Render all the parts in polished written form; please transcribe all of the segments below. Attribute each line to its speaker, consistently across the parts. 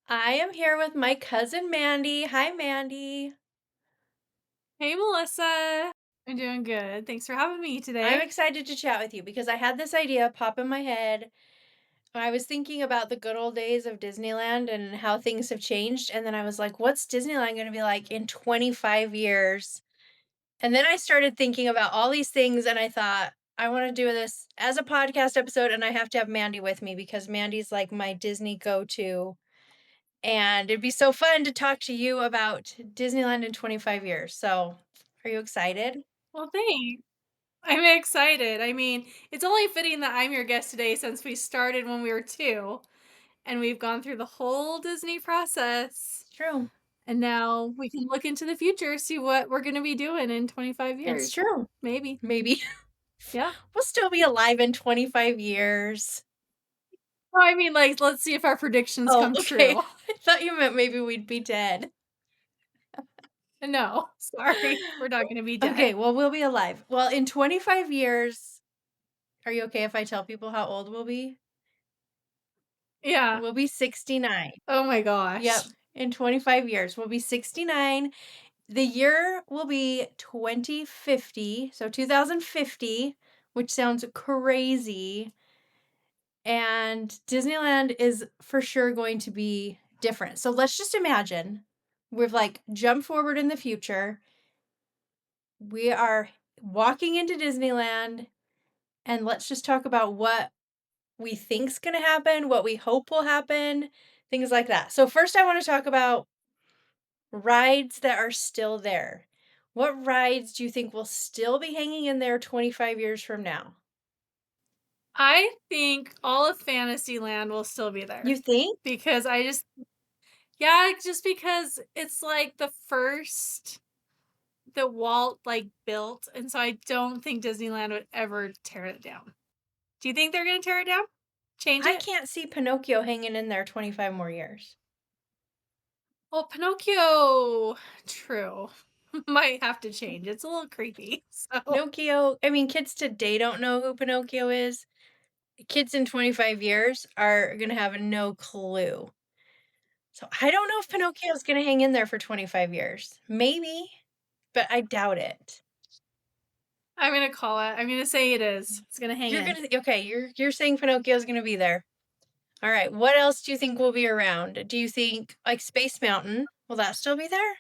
Speaker 1: I am here with my cousin Mandy. Hi, Mandy.
Speaker 2: Hey, Melissa. I'm doing good. Thanks for having me
Speaker 1: I'm
Speaker 2: today.
Speaker 1: excited to chat with you because I had this idea pop in my head. I was thinking about the good old days of Disneyland and how things have changed. And then I was like, what's Disneyland going to be like in 25 years? And then I started thinking about all these things and I thought, I want to do this as a podcast episode and I have to have Mandy with me because Mandy's like my Disney go to. And it'd be so fun to talk to you about Disneyland in 25 years. So, are you excited?
Speaker 2: Well, thanks. I'm excited. It's only fitting that I'm your guest today since we started when we were two and we've gone through the whole Disney process.
Speaker 1: It's true.
Speaker 2: And now we can look into the future, see what we're going to be doing in 25
Speaker 1: It's
Speaker 2: years.
Speaker 1: true.
Speaker 2: Maybe.
Speaker 1: Maybe
Speaker 2: Yeah.
Speaker 1: we'll still be alive in 25 years.
Speaker 2: Well, let's see if our predictions
Speaker 1: Oh,
Speaker 2: come
Speaker 1: okay.
Speaker 2: true.
Speaker 1: I thought you meant maybe we'd be dead.
Speaker 2: No, sorry. We're not going to be
Speaker 1: Okay,
Speaker 2: dead.
Speaker 1: well, we'll be alive. Well, in 25 years, are you okay if I tell people how old we'll be?
Speaker 2: Yeah.
Speaker 1: We'll be 69.
Speaker 2: Oh my gosh.
Speaker 1: Yep. In 25 years, we'll be 69. The year will be 2050, so 2050, which sounds crazy. And Disneyland is for sure going to be different. So let's just imagine we've like jumped forward in the future. We are walking into Disneyland, and let's just talk about what we think's going to happen, what we hope will happen, things like that. So first I want to talk about rides that are still there. What rides do you think will still be hanging in there 25 years from now?
Speaker 2: I think all of Fantasyland will still be there
Speaker 1: You think?
Speaker 2: because yeah, just because it's like the first that Walt like built, and so I don't think Disneyland would ever tear it down. Do you think they're gonna tear it down? Change
Speaker 1: I
Speaker 2: it?
Speaker 1: can't see Pinocchio hanging in there 25 more years.
Speaker 2: Well, Pinocchio, true, might have to change. It's a little creepy. So
Speaker 1: Pinocchio, I mean, kids today don't know who Pinocchio is. Kids in 25 years are going to have no clue. So I don't know if Pinocchio is going to hang in there for 25 years. Maybe, but I doubt it.
Speaker 2: I'm gonna call it. I'm gonna say it is. It's gonna hang
Speaker 1: You're
Speaker 2: in.
Speaker 1: going to okay, you're saying Pinocchio's going to be there. All right. What else do you think will be around? Do you think like Space Mountain, will that still be there?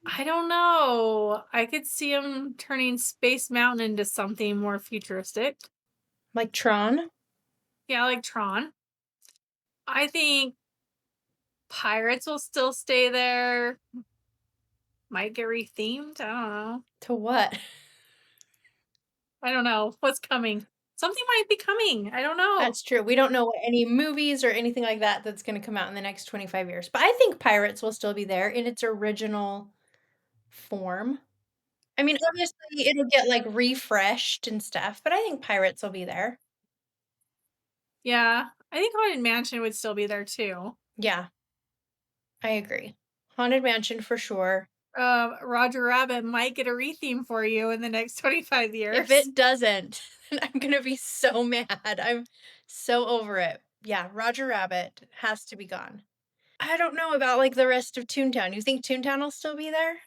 Speaker 2: I don't know. I could see him turning Space Mountain into something more futuristic.
Speaker 1: Like Tron?
Speaker 2: Yeah, like Tron. I think Pirates will still stay there. Might get rethemed. I don't know.
Speaker 1: To what?
Speaker 2: I don't know what's coming. Something might be coming. I don't know.
Speaker 1: That's true. We don't know any movies or anything like that that's going to come out in the next 25 years. But I think Pirates will still be there in its original form. I mean, obviously, it'll get, like, refreshed and stuff, but I think Pirates will be there.
Speaker 2: Yeah, I think Haunted Mansion would still be there too.
Speaker 1: Yeah, I agree. Haunted Mansion for sure.
Speaker 2: Roger Rabbit might get a retheme for you in the next 25
Speaker 1: If
Speaker 2: years.
Speaker 1: it doesn't, then I'm gonna be so mad. I'm so over it. Yeah, Roger Rabbit has to be gone. I don't know about, like, the rest of Toontown. You think Toontown will still be there?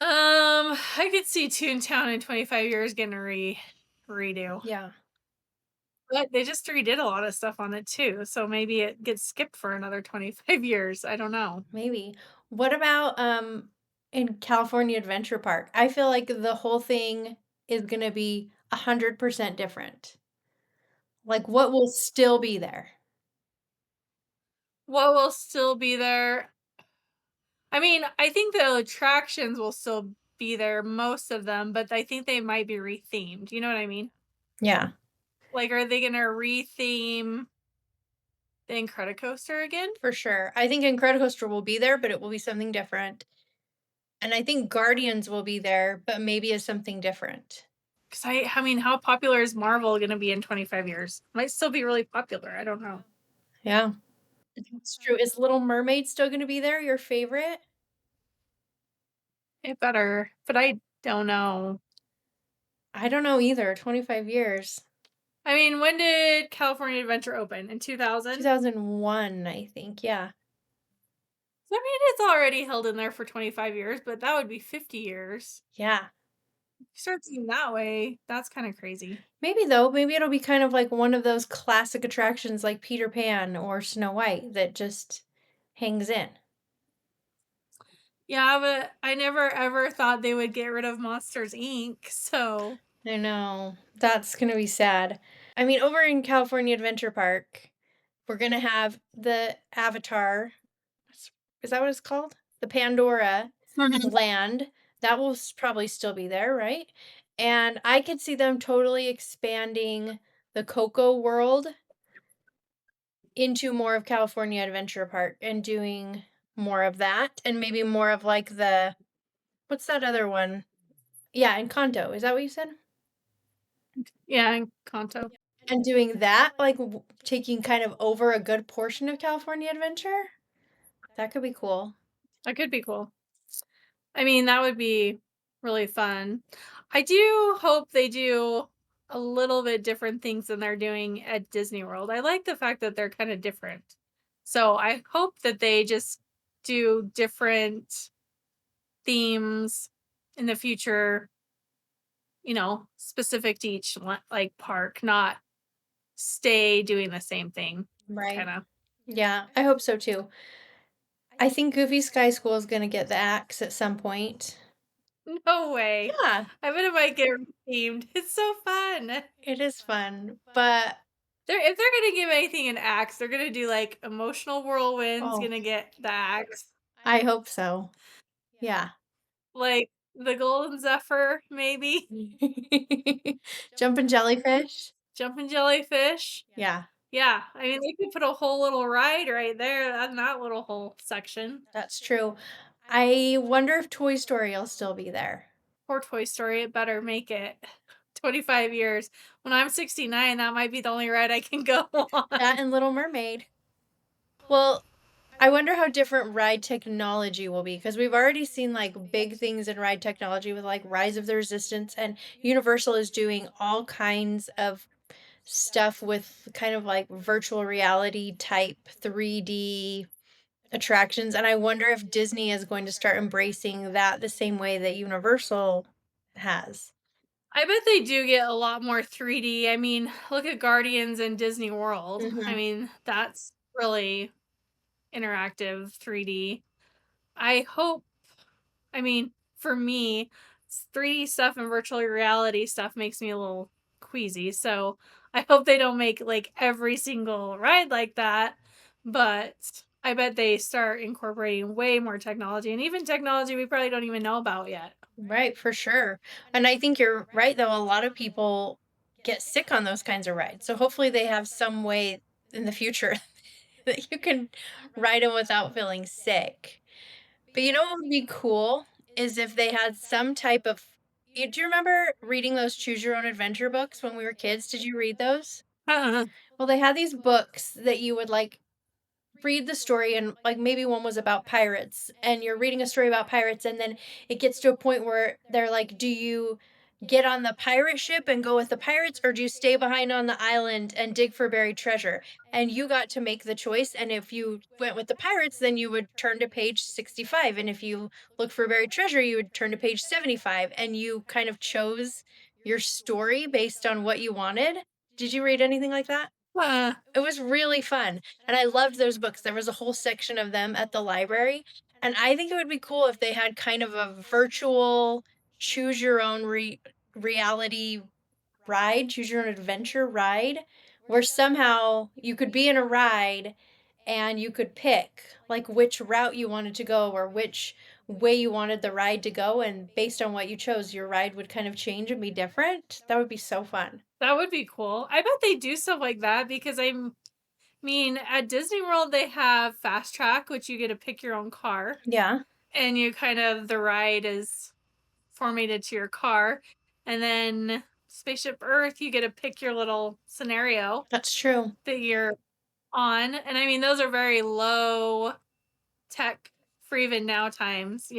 Speaker 2: I could see Toontown in 25 years getting a redo.
Speaker 1: Yeah,
Speaker 2: But they just redid a lot of stuff on it too, so maybe it gets skipped for another 25 years. I don't know.
Speaker 1: maybe. What about, in California Adventure Park? I feel like the whole thing is gonna be 100% different. Like, what will still be there?
Speaker 2: What will still be there? I think the attractions will still be there, most of them, but I think they might be rethemed. You know what I mean?
Speaker 1: Yeah,
Speaker 2: Like, are they gonna retheme the Incredicoaster again?
Speaker 1: for sure. I think Incredicoaster will be there, but it will be something different. And I think Guardians will be there, but maybe as something different.
Speaker 2: Because how popular is Marvel gonna be in 25 years? Might still be really popular. I don't
Speaker 1: Yeah.
Speaker 2: know.
Speaker 1: Yeah, it's true. Is Little Mermaid still gonna be there, your favorite?
Speaker 2: It better, but I don't know.
Speaker 1: I don't know either, 25 years.
Speaker 2: When did California Adventure open? In 2000?
Speaker 1: 2001, I think, yeah.
Speaker 2: I mean, it's already held in there for 25 years, but that would be 50 years.
Speaker 1: Yeah.
Speaker 2: You start thinking that way, that's kinda crazy.
Speaker 1: Maybe though, maybe it'll be kind of like one of those classic attractions like Peter Pan or Snow White that just hangs in.
Speaker 2: Yeah, but I never ever thought they would get rid of Monsters, Inc., so
Speaker 1: I know. That's gonna be sad. I mean, over in California Adventure Park, we're gonna have the Avatar. s- Is that what it's called? The Pandora
Speaker 2: Mhm.
Speaker 1: land. That will probably still be there, right? And I could see them totally expanding the Coco world into more of California Adventure Park and doing more of that and maybe more of like the what's that other one? Yeah, Encanto. Is that what you said?
Speaker 2: Yeah, and Kanto.
Speaker 1: And doing that, like, taking kind of over a good portion of California Adventure? That could be cool.
Speaker 2: That could be cool. I mean, that would be really fun. I do hope they do a little bit different things than they're doing at Disney World. I like the fact that they're kinda different. So, I hope that they just do different themes in the future, specific to each like, park, not stay doing the same thing,
Speaker 1: Right.
Speaker 2: kinda.
Speaker 1: Yeah, I hope so too. I think Goofy Sky School is gonna get the axe at some point.
Speaker 2: No way.
Speaker 1: Yeah,
Speaker 2: I bet it might get themed. It's so fun.
Speaker 1: it is fun, but
Speaker 2: If they're gonna give anything an axe, they're gonna do, like, Emotional Whirlwind's
Speaker 1: oh,
Speaker 2: gonna get the axe,
Speaker 1: I hope so. Yeah.
Speaker 2: like, the Golden Zephyr, maybe,
Speaker 1: Jumpin' Jellyfish?
Speaker 2: Jumping Jellyfish.
Speaker 1: Yeah,
Speaker 2: Yeah, I mean, they could put a whole little ride right there on that little whole section.
Speaker 1: that's true. I wonder if Toy Story will still be there.
Speaker 2: Poor Toy Story, it better make it 25 years. When I'm 69, that might be the only ride I can go
Speaker 1: That
Speaker 2: on.
Speaker 1: and Little Mermaid. Well, I wonder how different ride technology will be because we've already seen like big things in ride technology with like Rise of the Resistance, and Universal is doing all kinds of stuff with kind of like virtual reality type 3D attractions. And I wonder if Disney is going to start embracing that the same way that Universal has.
Speaker 2: I bet they do get a lot more 3D. I mean, look at Guardians and Disney World. I
Speaker 1: Hmm.
Speaker 2: mean, that's really interactive 3D. I hope, I mean, for me, 3D stuff and virtual reality stuff makes me a little queasy. So I hope they don't make like every single ride like that. But I bet they start incorporating way more technology and even technology we probably don't even know about yet.
Speaker 1: Right, for sure. And I think you're right, though. A lot of people get sick on those kinds of rides. So hopefully they have some way in the future that you can ride them without feeling sick. But you know what would be cool is if they had some type of. Do you remember reading those choose your own adventure books when we were kids? Did you read those? Well, they had these books that you would like read the story, and like maybe one was about pirates, and you're reading a story about pirates, and then it gets to a point where they're like, do you get on the pirate ship and go with the pirates, or do you stay behind on the island and dig for buried treasure? And you got to make the choice, and if you went with the pirates, then you would turn to page 65, and if you look for buried treasure, you would turn to page 75, and you kind of chose your story based on what you wanted. Did you read anything like that?
Speaker 2: Uh,
Speaker 1: It was really fun, and I loved those books. There was a whole section of them at the library, and I think it would be cool if they had kind of a virtual choose your own reality ride, choose your own adventure ride, where somehow you could be in a ride and you could pick like which route you wanted to go or which way you wanted the ride to go, and based on what you chose, your ride would kind of change and be different. That would be so fun.
Speaker 2: that would be cool. I bet they do stuff like that because mean, at Disney World, they have Fast Track, which you get to pick your own car,
Speaker 1: Yeah,
Speaker 2: and you kind of the ride is formatted to your car. And then Spaceship Earth, you get to pick your little scenario
Speaker 1: that's true.
Speaker 2: that you're on. And I mean, those are very low tech for even now times.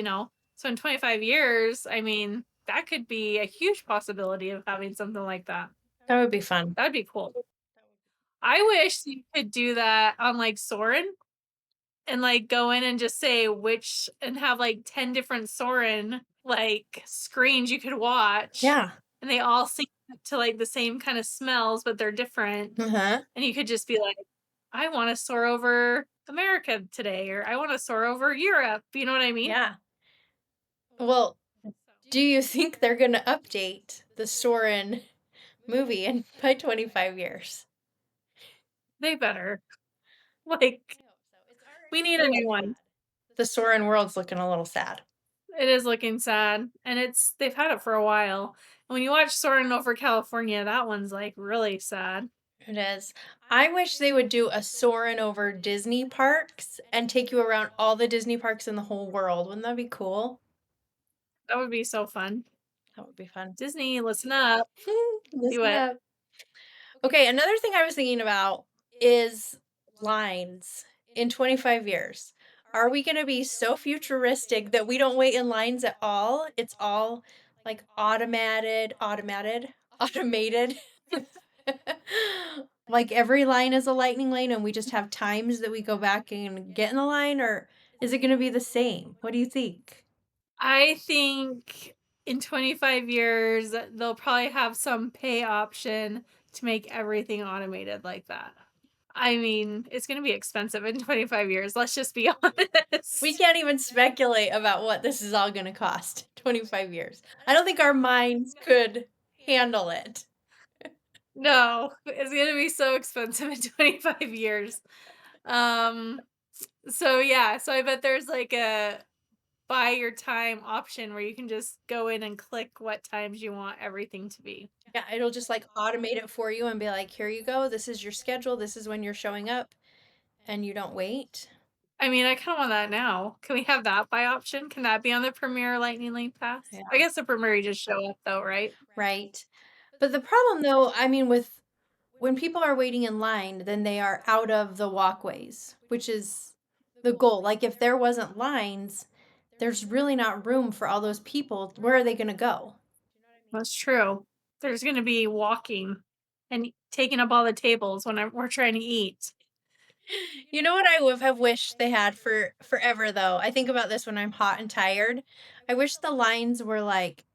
Speaker 2: So in 25 years, I mean, that could be a huge possibility of having something like that.
Speaker 1: That would be fun.
Speaker 2: That'd be cool. I wish you could do that on like Soarin'. and, like, go in and just say which and have, like, 10 different Soarin', like, screens you could watch,
Speaker 1: Yeah.
Speaker 2: and they all sync to, like, the same kinda smells, but they're different,
Speaker 1: Uh-huh.
Speaker 2: and you could just be like, "I wanna soar over America today," or, "I wanna soar over Europe," you know what I mean?
Speaker 1: Yeah. Well, do you think they're gonna update the Soren movie in by 25 years?
Speaker 2: They better. Like, we need a new one.
Speaker 1: The Soren world's looking a little sad.
Speaker 2: It is looking sad, and they've had it for a while. When you watch Soarin' over California, that one's, like, really sad.
Speaker 1: It is. I wish they would do a Soarin' over Disney parks and take you around all the Disney parks in the whole world. Wouldn't that be cool?
Speaker 2: That would be so fun.
Speaker 1: That would be fun.
Speaker 2: Disney, listen up. Do
Speaker 1: Listen
Speaker 2: it.
Speaker 1: up. Okay, another thing I was thinking about is lines in 25 years. Are we going to be so futuristic that we don't wait in lines at all? It's all like automated. Like every line is a lightning lane and we just have times that we go back and get in the line, or is it going to be the same? What do you think?
Speaker 2: I think in 25 years, they'll probably have some pay option to make everything automated like that. I mean, it's gonna be expensive in 25 years, let's just be
Speaker 1: We
Speaker 2: honest.
Speaker 1: can't even speculate about what this is all gonna cost, 25 years. I don't think our minds could handle it.
Speaker 2: No, it's gonna be so expensive in 25 years. Um, so yeah, so I bet there's like a buy your time option where you can just go in and click what times you want everything to be.
Speaker 1: Yeah, it'll just, like, automate it for you and be like, "Here you go, this is your schedule, this is when you're showing up," and you don't wait.
Speaker 2: I mean, I kinda want that now. Can we have that by option? Can that be on the Premier Lightning Lane Pass? I
Speaker 1: Yeah,
Speaker 2: guess the Premier you just show up though, right?
Speaker 1: right. But the problem though, I mean, with when people are waiting in line, then they are out of the walkways, which is the goal. Like, if there wasn't lines, there's really not room for all those people. Where are they gonna go?
Speaker 2: That's true. There's gonna be walking and taking up all the tables when we're trying to eat.
Speaker 1: You know what I would have wished they had for forever though? I think about this when I'm hot and tired. I wish the lines were like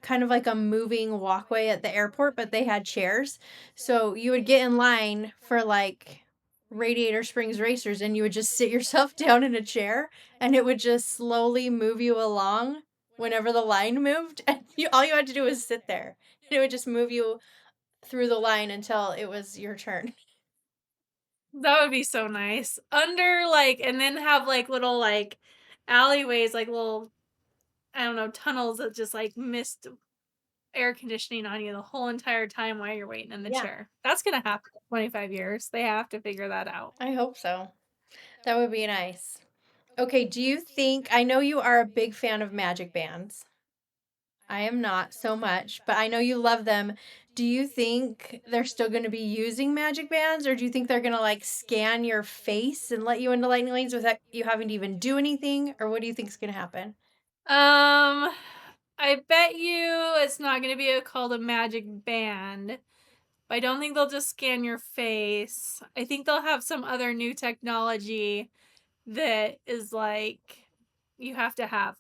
Speaker 1: kind of like a moving walkway at the airport, but they had chairs. So you would get in line for like Radiator Springs Racers and you would just sit yourself down in a chair and it would just slowly move you along whenever the line moved and all you had to do was sit there. And it would just move you through the line until it was your turn.
Speaker 2: That would be so nice. Under, like and then have, like, little, like, alleyways, like, little, I don't know, tunnels that just, like, mist air conditioning on you the whole entire time while you're waiting in the
Speaker 1: Yeah,
Speaker 2: chair. That's gonna happen in 25 years. They have to figure that out.
Speaker 1: I hope so. That would be nice. Okay, do you think I know you are a big fan of magic bands. I am not so much, but I know you love them. Do you think they're still gonna be using magic bands, or do you think they're gonna, like, scan your face and let you into lightning lanes without you having to even do anything, or what do you think is gonna happen?
Speaker 2: Um, I bet you it's not gonna be called a magic band, but I don't think they'll just scan your face. I think they'll have some other new technology that is like you have to have.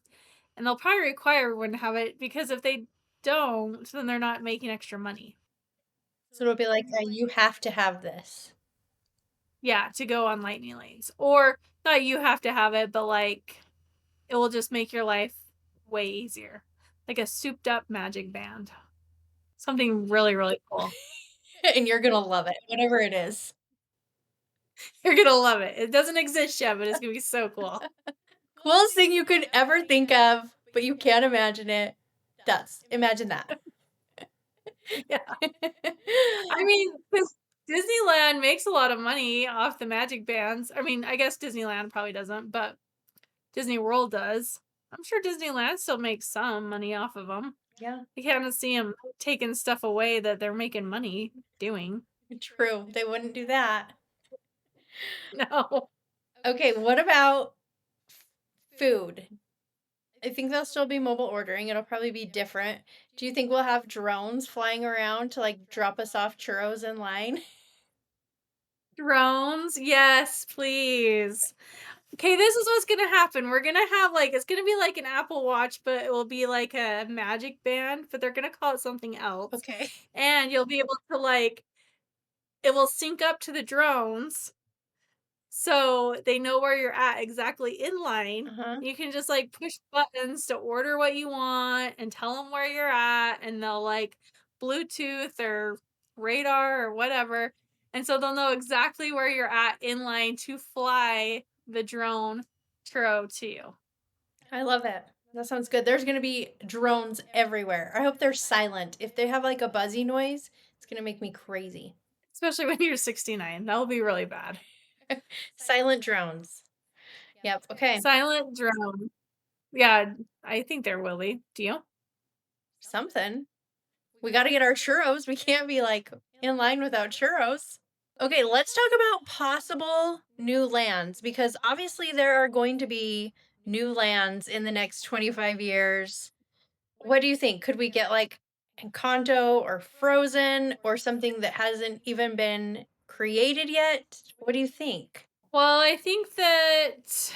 Speaker 2: And they'll probably require everyone to have it because if they don't, then they're not making extra money.
Speaker 1: So it'll be like, "You have to have this."
Speaker 2: Yeah, to go on lightning lanes. Or not you have to have it, but like it will just make your life way easier. Like a souped up magic band. Something really, really cool.
Speaker 1: And you're gonna love it, whatever it is.
Speaker 2: You're gonna love it. It doesn't exist yet, but it's gonna be so cool.
Speaker 1: Coolest thing you could ever think of, but you can't imagine it. Does. Imagine that.
Speaker 2: Yeah. I mean, 'cause Disneyland makes a lot of money off the magic bands. I mean, I guess Disneyland probably doesn't, but Disney World does. I'm sure Disneyland still makes some money off of them.
Speaker 1: Yeah,
Speaker 2: You can't see them taking stuff away that they're making money doing.
Speaker 1: true. They wouldn't do that.
Speaker 2: No.
Speaker 1: Okay, what about food? I think there'll still be mobile ordering. It'll probably be different. Do you think we'll have drones flying around to like drop us off churros in line?
Speaker 2: Drones? Yes, please. Okay, this is what's gonna happen. We're gonna have like it's gonna be like an Apple Watch, but it will be like a magic band, but they're gonna call it something else.
Speaker 1: Okay.
Speaker 2: And you'll be able to like it will sync up to the drones so they know where you're at exactly in line.
Speaker 1: Uh-huh.
Speaker 2: You can just like push buttons to order what you want and tell them where you're at, and they'll like Bluetooth or radar or whatever. And so they'll know exactly where you're at in line to fly the drone churro to you.
Speaker 1: I love it. That sounds good. There's gonna be drones everywhere. I hope they're silent. If they have like a buzzy noise, it's gonna make me crazy.
Speaker 2: Especially when you're 69. That'll be really bad.
Speaker 1: Silent drones. Yep. Okay.
Speaker 2: Silent drone. Yeah, I think there will be. Do you?
Speaker 1: Something. We got to get our churros. We can't be like in line without churros. Okay, let's talk about possible new lands because obviously there are going to be new lands in the next 25 years. What do you think? Could we get like Encanto or Frozen or something that hasn't even been created yet? What do you think?
Speaker 2: Well, I think that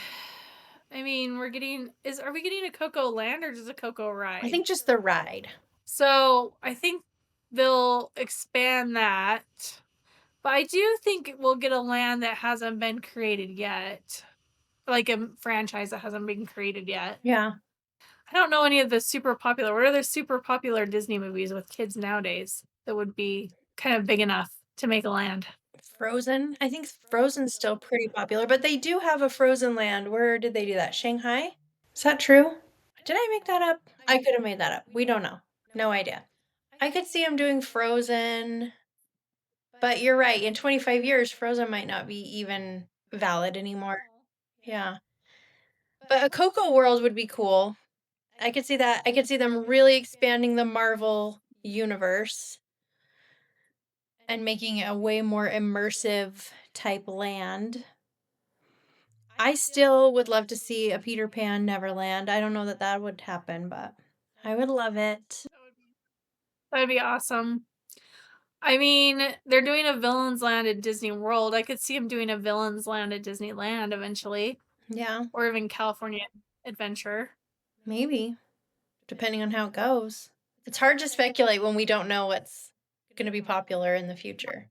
Speaker 2: I mean, we're getting is are we getting a Coco Land or just a Coco
Speaker 1: I
Speaker 2: Ride?
Speaker 1: think just the ride.
Speaker 2: So, I think they'll expand that. But I do think we'll get a land that hasn't been created yet. Like a franchise that hasn't been created yet.
Speaker 1: Yeah.
Speaker 2: I don't know any of the super popular. What are the super popular Disney movies with kids nowadays that would be kind of big enough to make a land?
Speaker 1: Frozen. I think Frozen's still pretty popular, but they do have a Frozen land. Where did they do that? Shanghai? Is that true? Did I make that up? I could have made that up. We don't know. No idea. I could see him doing Frozen, but you're right. In 25 years, Frozen might not be even valid anymore. Yeah. But a Coco World would be cool. I could see that. I could see them really expanding the Marvel universe and making it a way more immersive type land. I still would love to see a Peter Pan Neverland. I don't know that that would happen, but I would love it.
Speaker 2: That'd be awesome. I mean, they're doing a Villains Land at Disney World. I could see them doing a Villains Land at Disneyland eventually,
Speaker 1: Yeah,
Speaker 2: or even California Adventure.
Speaker 1: maybe, depending on how it goes. It's hard to speculate when we don't know what's going to be popular in the future.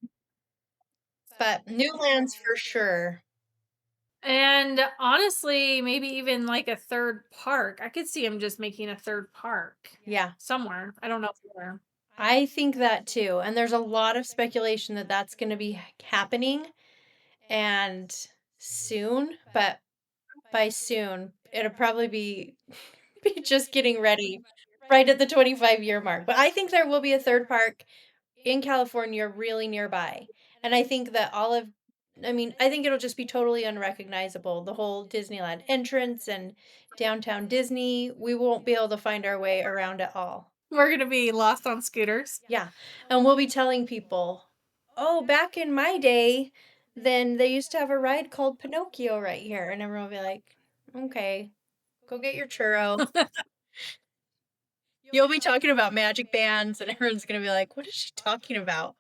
Speaker 1: But new lands for sure.
Speaker 2: And honestly, maybe even like a third park. I could see them just making a third park
Speaker 1: Yeah,
Speaker 2: somewhere. I don't know where.
Speaker 1: I think that too. And there's a lot of speculation that that's going to be happening and soon, but by soon, it'll probably be be just getting ready right at the 25-year mark. But I think there will be a third park in California really nearby. And I think that I mean, I think it'll just be totally unrecognizable. The whole Disneyland entrance and downtown Disney, we won't be able to find our way around at all.
Speaker 2: We're gonna be lost on scooters.
Speaker 1: Yeah. And we'll be telling people, oh, back in my day, then they used to have a ride called Pinocchio right here. And everyone will be like, okay, go get your churro. You'll be talking about magic bands, and everyone's gonna be like, "What is she talking about?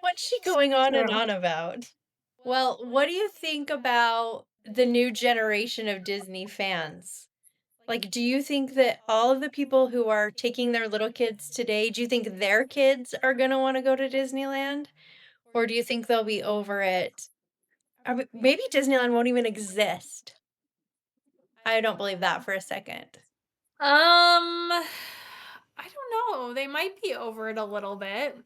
Speaker 1: What's she going on and
Speaker 2: True.
Speaker 1: on about?" Well, what do you think about the new generation of Disney fans? Like, do you think that all of the people who are taking their little kids today, do you think their kids are gonna wanna go to Disneyland? Or do you think they'll be over it? Maybe Disneyland won't even exist. I don't believe that for a second.
Speaker 2: I don't know. They might be over it a little bit.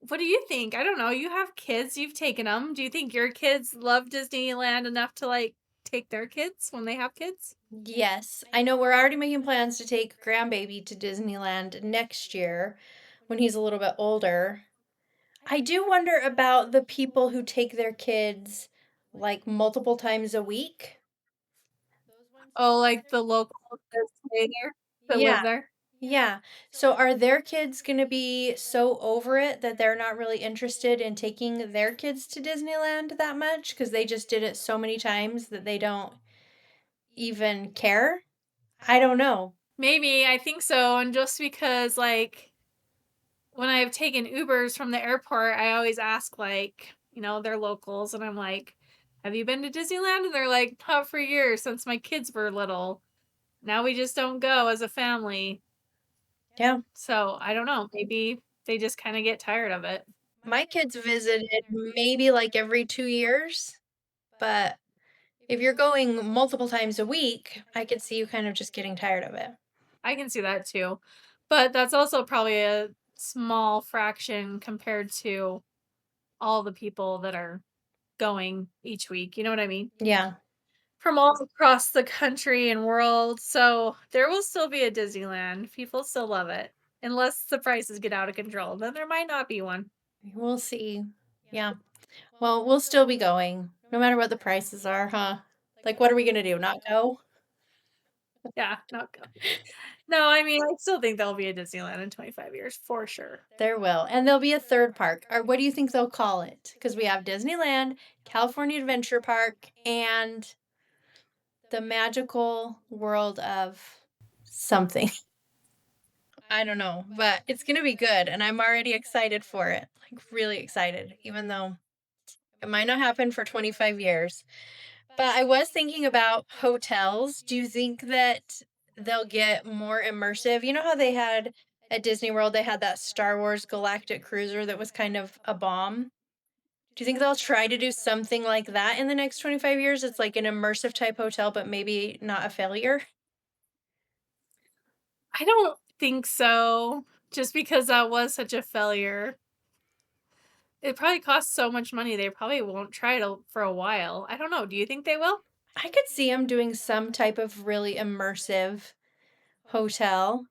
Speaker 2: What do you think? I don't know. You have kids, you've taken them. Do you think your kids love Disneyland enough to like take their kids when they have kids?
Speaker 1: Yes, I know we're already making plans to take grandbaby to Disneyland next year when he's a little bit older. I do wonder about the people who take their kids like multiple times a week.
Speaker 2: Oh, like the locals that stay there, that
Speaker 1: Yeah,
Speaker 2: live there?
Speaker 1: yeah. So are their kids going to be so over it that they're not really interested in taking their kids to Disneyland that much because they just did it so many times that they don't even care? I don't know.
Speaker 2: Maybe, I think so. And just because like when I've taken Ubers from the airport, I always ask like they're locals, and I'm like, "Have you been to Disneyland?" And they're like, "Not for years since my kids were little. Now we just don't go as a family."
Speaker 1: Yeah.
Speaker 2: So, I don't know, maybe they just kinda get tired of it.
Speaker 1: My kids visited maybe like every 2 years, but if you're going multiple times a week, I could see you kind of just getting tired of it.
Speaker 2: I can see that too. But that's also probably a small fraction compared to all the people that are going each week, you know what I mean?
Speaker 1: Yeah.
Speaker 2: From all across the country and world, so there will still be a Disneyland. People still love it, unless the prices get out of control, then there might not be one.
Speaker 1: We'll see. Yeah. Well, we'll still be going no matter what the prices are, huh? Like, what are we gonna do? Not go?
Speaker 2: Yeah, no go. No, I mean, I still think there'll be a Disneyland in 25 years, for sure.
Speaker 1: There will. And there'll be a third park. Or what do you think they'll call it? Because we have Disneyland, California Adventure Park, and the magical world of something. I don't know, but it's gonna be good, and I'm already excited for it. Like, really excited, even though it might not happen for 25 years. But I was thinking about hotels. Do you think that they'll get more immersive? You know how they had at Disney World, they had that Star Wars Galactic Cruiser that was kind of a bomb? Do you think they'll try to do something like that in the next 25 years? It's like an immersive type hotel, but maybe not a failure?
Speaker 2: I don't think so, just because that was such a failure. It probably costs so much money, they probably won't try it for a while. I don't know, do you think they will?
Speaker 1: I could see them doing some type of really immersive hotel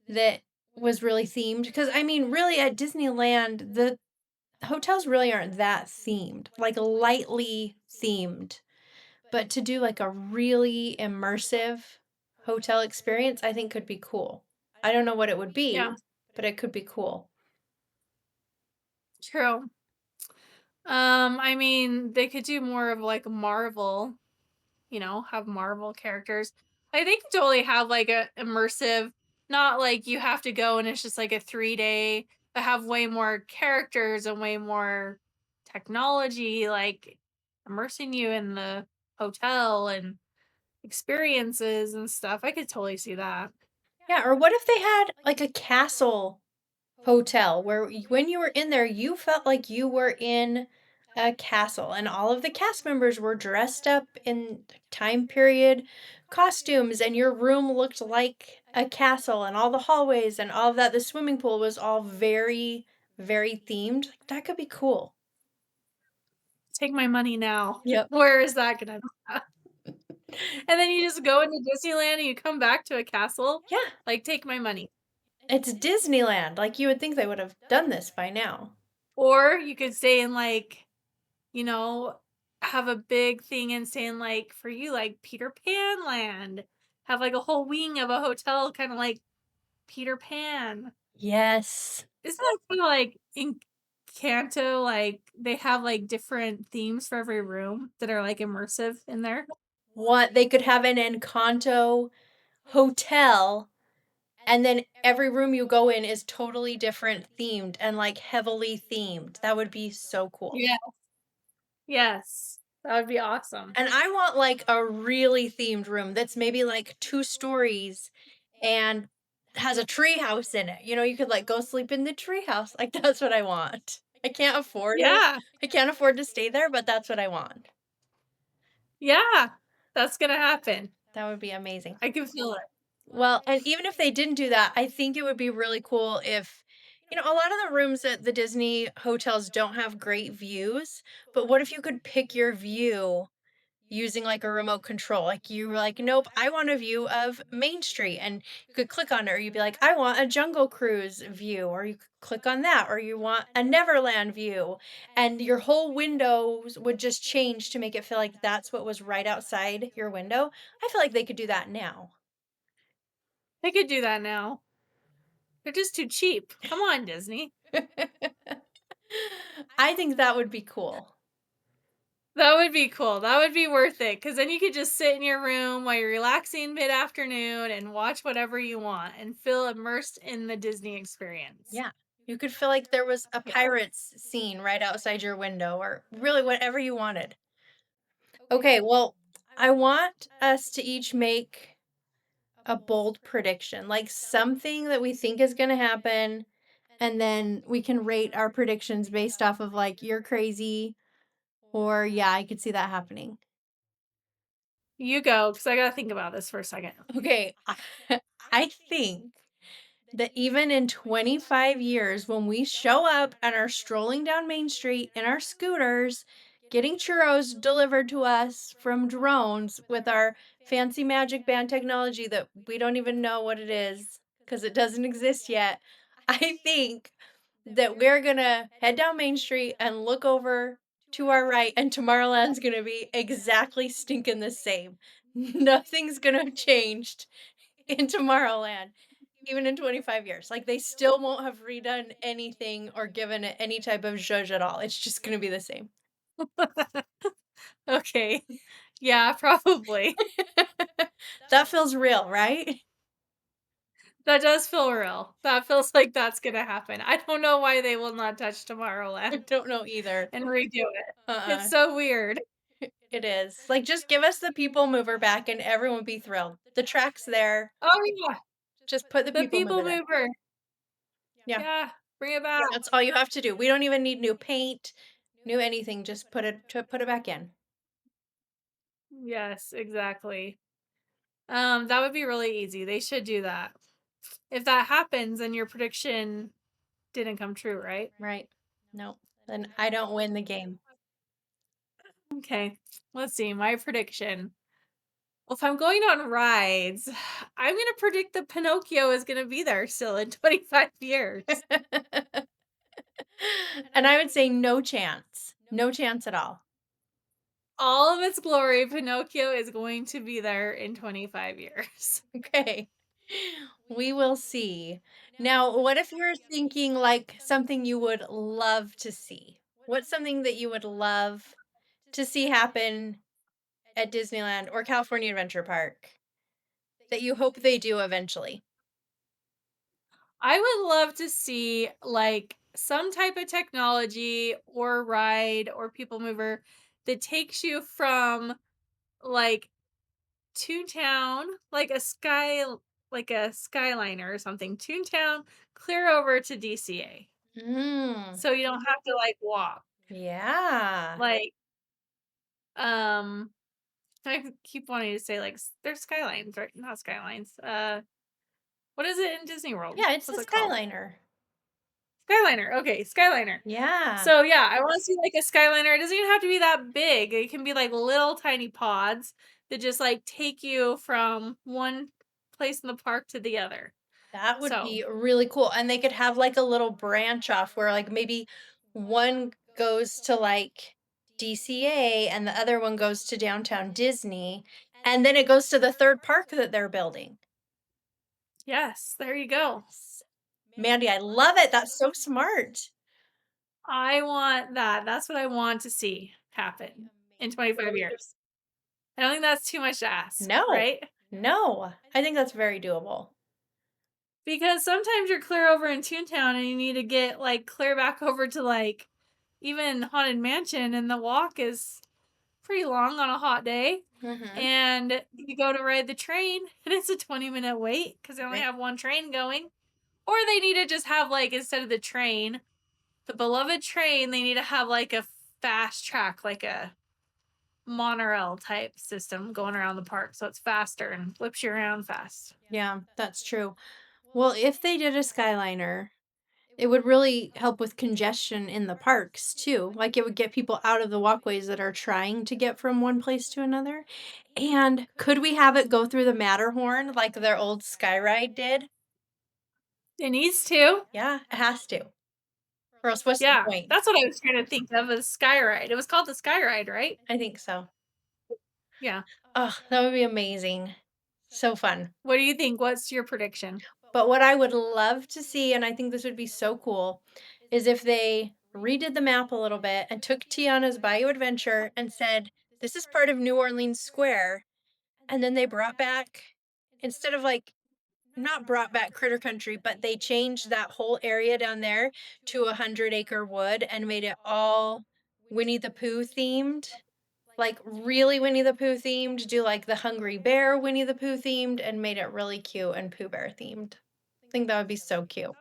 Speaker 1: that was really themed. Because I mean, really at Disneyland, the hotels really aren't that themed, like lightly themed. But to do like a really immersive hotel experience, I think could be cool. I don't know what it would
Speaker 2: Yeah,
Speaker 1: be, but it could be cool.
Speaker 2: true. I mean, they could do more of like Marvel, have Marvel characters. I think totally have like a immersive, not like you have to go and it's just like a 3 day, but have way more characters and way more technology, like immersing you in the hotel and experiences and stuff. I could totally see that.
Speaker 1: Yeah, or what if they had like a castle hotel where when you were in there, you felt like you were in a castle and all of the cast members were dressed up in time period costumes and your room looked like a castle and all the hallways and all of that. The swimming pool was all very, very themed. Like, that could be cool.
Speaker 2: Take my money now.
Speaker 1: Yep.
Speaker 2: Where is that gonna and then you just go into Disneyland and you come back to a castle?
Speaker 1: Yeah,
Speaker 2: Like, take my money.
Speaker 1: it's Disneyland. Like you would think they would have done this by now.
Speaker 2: Or you could stay in, like, you know, have a big thing and stay in, like, for you, like, Peter Pan Land. Have, like, a whole wing of a hotel kinda like Peter Pan.
Speaker 1: Yes.
Speaker 2: Isn't that kinda like in Canto, like, they have, like, different themes for every room that are, like, immersive in there?
Speaker 1: What they could have an Encanto hotel. And then every room you go in is totally different themed and, like, heavily themed. That would be so cool.
Speaker 2: Yeah. Yes. That would be awesome.
Speaker 1: And I want, like, a really themed room that's maybe, like, 2 stories and has a tree house in it. You know, you could, like, go sleep in the tree house. Like, that's what I want.
Speaker 2: Yeah.
Speaker 1: I can't afford to stay there, but that's what I want.
Speaker 2: Yeah. That's gonna happen.
Speaker 1: That would be amazing.
Speaker 2: I can feel it.
Speaker 1: Well, and even if they didn't do that, I think it would be really cool if, a lot of the rooms at the Disney hotels don't have great views, but what if you could pick your view using like a remote control? Like you were like, nope, I want a view of Main Street. And you could click on it, or you'd be like, I want a Jungle Cruise view, or you could click on that, or you want a Neverland view. And your whole windows would just change to make it feel like that's what was right outside your window. I feel like they could do that now.
Speaker 2: They could do that now. They're just too cheap. Come on, Disney.
Speaker 1: I think that would be cool.
Speaker 2: That would be cool. That would be worth it. Cause then you could just sit in your room while you're relaxing mid-afternoon and watch whatever you want and feel immersed in the Disney experience.
Speaker 1: Yeah. You could feel like there was a
Speaker 2: Yeah.
Speaker 1: pirate's scene right outside your window or really whatever you wanted. Okay, well, I want us to each make a bold prediction, like something that we think is going to happen, and then we can rate our predictions based off of like you're crazy or yeah, I could see that happening.
Speaker 2: You go, because I gotta think about this for a second.
Speaker 1: Okay, I think that even in 25 years, when we show up and are strolling down Main Street in our scooters, getting churros delivered to us from drones with our fancy magic band technology that we don't even know what it is because it doesn't exist yet, I think that we're gonna head down Main Street and look over to our right, and Tomorrowland's gonna be exactly stinking the same. Nothing's gonna have changed in Tomorrowland. Even in 25 years, like, they still won't have redone anything or given it any type of zhuzh at all, it's just gonna be the same.
Speaker 2: Okay. Yeah, probably.
Speaker 1: That feels real, right?
Speaker 2: That does feel real. That feels like that's gonna happen. I don't know why they will not touch
Speaker 1: I
Speaker 2: Tomorrowland
Speaker 1: don't know either.
Speaker 2: and redo it. It's
Speaker 1: Uh-uh.
Speaker 2: so weird.
Speaker 1: It is. Like, just give us the People Mover back and everyone would be thrilled. The track's there,
Speaker 2: Oh, yeah,
Speaker 1: just put the
Speaker 2: the
Speaker 1: People
Speaker 2: People
Speaker 1: Mover there.
Speaker 2: Mover.
Speaker 1: Yeah,
Speaker 2: Yeah, bring it back.
Speaker 1: that's all you have to do. We don't even need new paint, new anything, just put it back in.
Speaker 2: Yes, exactly. That would be really easy. They should do that. If that happens, then your prediction didn't come true, right?
Speaker 1: Right. No, then I don't win the game.
Speaker 2: Okay, let's see. My prediction. Well, if I'm going on rides, I'm gonna predict that Pinocchio is gonna be there still in 25 years.
Speaker 1: And I would say no chance. No chance at all.
Speaker 2: All of its glory, Pinocchio is going to be there in 25 years.
Speaker 1: Okay. We will see. Now, what if you're thinking like something you would love to see? What's something that you would love to see happen at Disneyland or California Adventure Park that you hope they do eventually?
Speaker 2: I would love to see like some type of technology or ride or people mover that takes you from like Toontown, like a Skyliner or something, Toontown, clear over to DCA.
Speaker 1: Mm,
Speaker 2: So you don't have to like walk.
Speaker 1: yeah.
Speaker 2: Like, um, I keep wanting to say like they're skylines, right? Not skylines. What is it in Disney World?
Speaker 1: Yeah, it's the
Speaker 2: What's it called?
Speaker 1: Skyliner.
Speaker 2: Skyliner. Okay, Skyliner.
Speaker 1: Yeah,
Speaker 2: So yeah, I want to see like a Skyliner. It doesn't even have to be that big. It can be like little tiny pods that just like take you from one place in the park to the other.
Speaker 1: that would
Speaker 2: So
Speaker 1: be really cool. And they could have like a little branch off where like maybe one goes to like DCA and the other one goes to downtown Disney. And then it goes to the third park that they're building.
Speaker 2: yes, there you go.
Speaker 1: Mandy, I love it. That's so smart.
Speaker 2: I want that. That's what I want to see happen in 25 years. I don't think that's too much to ask,
Speaker 1: No,
Speaker 2: right?
Speaker 1: no, I think that's very doable.
Speaker 2: Because sometimes you're clear over in Toontown and you need to get like clear back over to like even Haunted Mansion, and the walk is pretty long on a hot day.
Speaker 1: Hmm.
Speaker 2: And you go to ride the train and it's a 20-minute wait because they only
Speaker 1: Right.
Speaker 2: have one train going. Or they need to just have like instead of the train, the beloved train, they need to have like a fast track, like a monorail type system going around the park so it's faster and whips you around fast.
Speaker 1: Yeah, that's true. Well, if they did a Skyliner, it would really help with congestion in the parks too. Like it would get people out of the walkways that are trying to get from one place to another. And could we have it go through the Matterhorn like their old Skyride did?
Speaker 2: It needs to.
Speaker 1: Yeah, it has to. Or else what's the
Speaker 2: Yeah,
Speaker 1: point?
Speaker 2: that's what I was trying to think of as Skyride. It was called the Skyride, right?
Speaker 1: I think so.
Speaker 2: Yeah.
Speaker 1: Oh, that would be amazing. So fun.
Speaker 2: What do you think? What's your prediction?
Speaker 1: But what I would love to see, and I think this would be so cool, is if they redid the map a little bit and took Tiana's Bayou Adventure and said, this is part of New Orleans Square. And then they brought back, instead of like not brought back Critter Country, but they changed that whole area down there to a 100-acre wood and made it all Winnie the Pooh themed. Like, really Winnie the Pooh themed, do, like, the Hungry Bear Winnie the Pooh themed, and made it really cute and Pooh Bear themed. I think that would be so cute.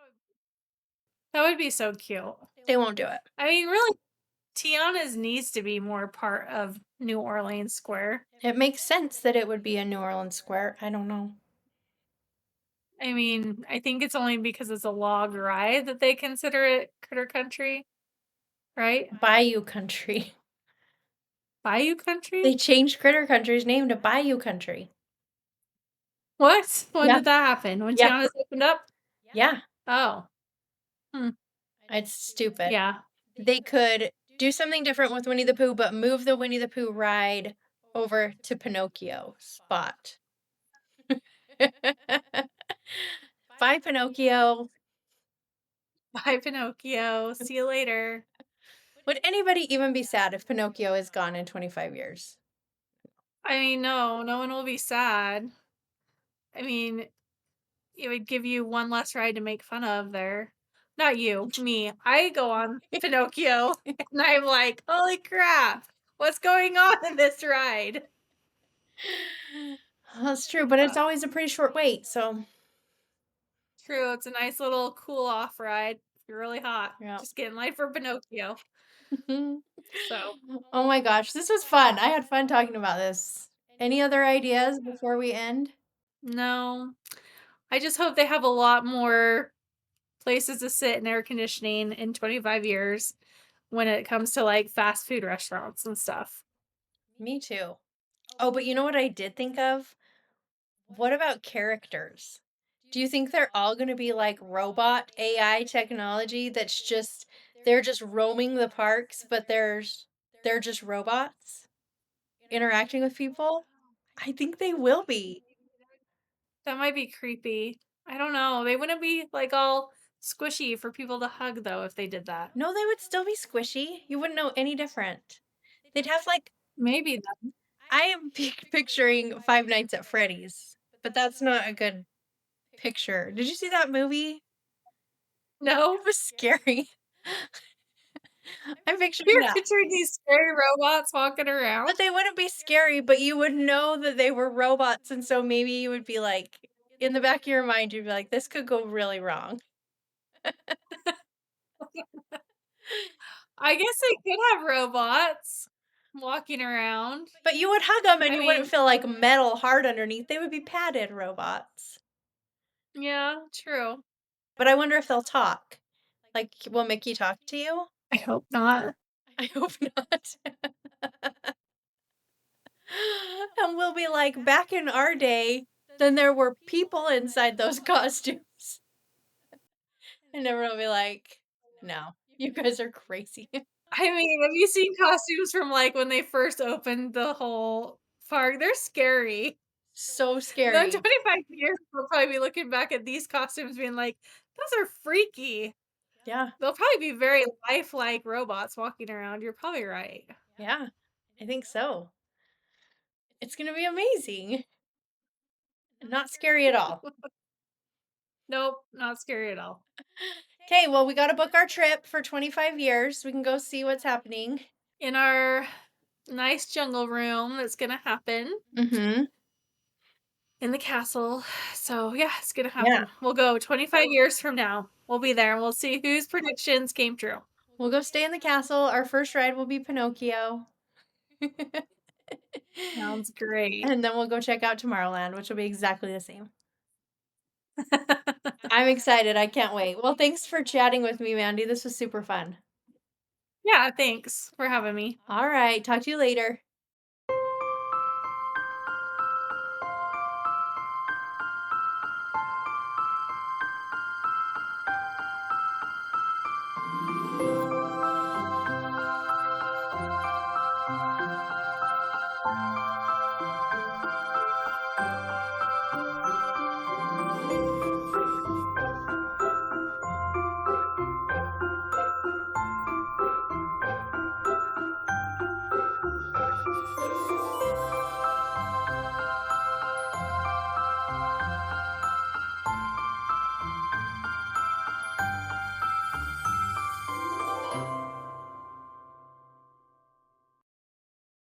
Speaker 2: That would be so cute.
Speaker 1: They won't do it.
Speaker 2: I mean, really, Tiana's needs to be more part of New Orleans Square.
Speaker 1: It makes sense that it would be in New Orleans Square. I don't know.
Speaker 2: I mean, I think it's only because it's a log ride that they consider it Critter Country, right?
Speaker 1: Bayou Country.
Speaker 2: Bayou
Speaker 1: They
Speaker 2: Country?
Speaker 1: changed Critter Country's name to Bayou Country.
Speaker 2: What? When
Speaker 1: Yeah,
Speaker 2: did that happen? When
Speaker 1: yeah,
Speaker 2: Tiana's opened up?
Speaker 1: yeah.
Speaker 2: Oh, hmm,
Speaker 1: It's stupid.
Speaker 2: yeah.
Speaker 1: They could do something different with Winnie the Pooh, but move the Winnie the Pooh ride over to Pinocchio spot. Bye, Pinocchio.
Speaker 2: Bye, Pinocchio. See you later.
Speaker 1: Would anybody even be sad if Pinocchio is gone in 25 years?
Speaker 2: I mean, no, no one will be sad. I mean, it would give you one less ride to make fun of there. Not you, me. I go on Pinocchio and I'm like, holy crap, what's going on in this ride?
Speaker 1: That's true, but it's
Speaker 2: Uh,
Speaker 1: always a pretty short wait, so
Speaker 2: True, it's a nice little cool off ride. If you're really hot,
Speaker 1: yeah.
Speaker 2: just get in line for Pinocchio. So,
Speaker 1: Oh my gosh, this was fun. I had fun talking about this. Any other ideas before we end?
Speaker 2: no, I just hope they have a lot more places to sit and air conditioning in 25 years when it comes to like fast food restaurants and stuff.
Speaker 1: Me too. Oh, but you know what I did think of? What about characters? Do you think they're all gonna be like robot AI technology that's just they're just roaming the parks, but they're just robots interacting with people? I think they will be.
Speaker 2: That might be creepy. I don't know. They wouldn't be like all squishy for people to hug though if they did that.
Speaker 1: No, they would still be squishy. You wouldn't know any different. They'd have like
Speaker 2: Maybe then.
Speaker 1: I am picturing Five Nights at Freddy's, but that's not a good picture. Did you see that movie?
Speaker 2: No?
Speaker 1: It was scary. I'm picturing
Speaker 2: You're
Speaker 1: that.
Speaker 2: picturing these scary robots walking
Speaker 1: But
Speaker 2: around?
Speaker 1: they wouldn't be scary, but you would know that they were robots, and so maybe you would be like in the back of your mind, you'd be like, "This could go really wrong."
Speaker 2: I guess they could have robots walking around.
Speaker 1: But you would hug them, and
Speaker 2: I
Speaker 1: you wouldn't
Speaker 2: mean,
Speaker 1: feel like metal hard underneath, they would be padded robots.
Speaker 2: yeah, true.
Speaker 1: But I wonder if they'll talk. Like, will Mickey talk to you?
Speaker 2: I hope not.
Speaker 1: I hope not. And we'll be like, "Back in our day, then there were people inside those costumes." And everyone will be like, "No, you guys are crazy."
Speaker 2: I mean, have you seen costumes from like when they first opened the whole park? They're scary.
Speaker 1: So
Speaker 2: And then
Speaker 1: scary.
Speaker 2: 25 years, we'll probably be looking back at these costumes being like, "Those are freaky."
Speaker 1: Yeah,
Speaker 2: They'll probably be very lifelike robots walking around, you're probably right.
Speaker 1: yeah, I think so. It's gonna be amazing. Not scary at all.
Speaker 2: Nope, not scary at all.
Speaker 1: Okay, well, we gotta book our trip for 25 years. We can go see what's happening.
Speaker 2: In our nice jungle room that's gonna happen
Speaker 1: Mhm.
Speaker 2: in the castle. So, yeah, it's gonna
Speaker 1: Yeah,
Speaker 2: happen. We'll go 25 years from now. We'll be there, and we'll see whose predictions came true.
Speaker 1: we'll go stay in the castle. Our first ride will be Pinocchio.
Speaker 2: Sounds great.
Speaker 1: And then we'll go check out Tomorrowland, which will be exactly the same. I'm excited. I can't wait. Well, thanks for chatting with me, Mandy. This was super fun.
Speaker 2: Yeah, thanks for having me.
Speaker 1: All right. Talk to you later.